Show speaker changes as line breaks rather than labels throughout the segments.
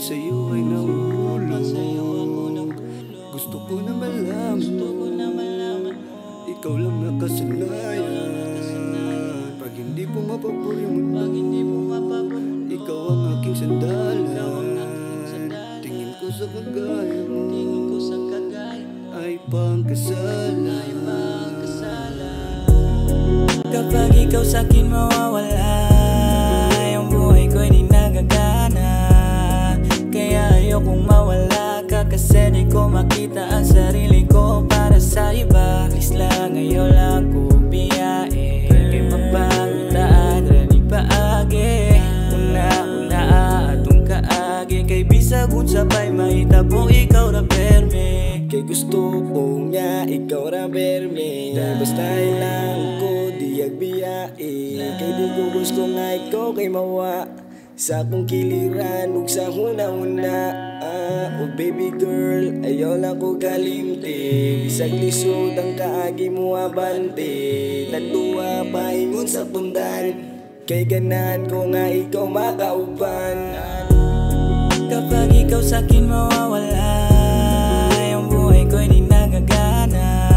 sa'yo ay nahulog. Gusto ko na malaman ikaw lang nakasanayan. Pag hindi pumapabor yung mundo, ikaw ang aking sandalan. Tingin ko sa kagaya mo ay pangkasalan.
Kapag ikaw sa'kin mawawala, yung buhay ko'y di nagagana. Kaya ayokong mawala ka, kasi di ko makita ang sarili ko para sa iba. Please lang, ngayon lang ko biyahe, kay mapagitaan, rani paagi. Una atong kaagi, kay bisag unsa pa'y mahitabo ikaw ra perme.
Kay gusto ko nga ikaw ra perme, basta ilang ko diyag biyae. Kay di ko gusto nga ikaw kay mawa sa akong kiliran ug sa huna-huna. Oh baby girl, ayaw lang ko kalimti, bisag lisod ang kaagi mo abante. Tadua paingon sa pundan, kay ganahan ko nga ikaw makauban.
Kapag ikaw sa'kin mawawala, yung buhay ko'y di nagagana.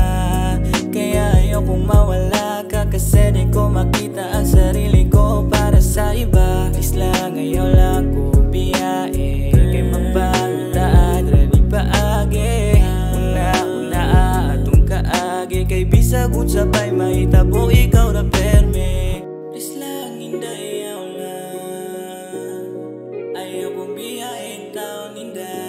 Kaya ayokong mawala ka, kasi di ko makita ang sarili ko para sa iba. Please lang, ngayon lang ko biyahe, kay mapagitaan, rani paagi. Una atong kaagi, kay bisag unsa pa'y mahitabo ikaw ra perme. Please lang, hindi ayaw lang, ayaw kong biyahin taon, hindi.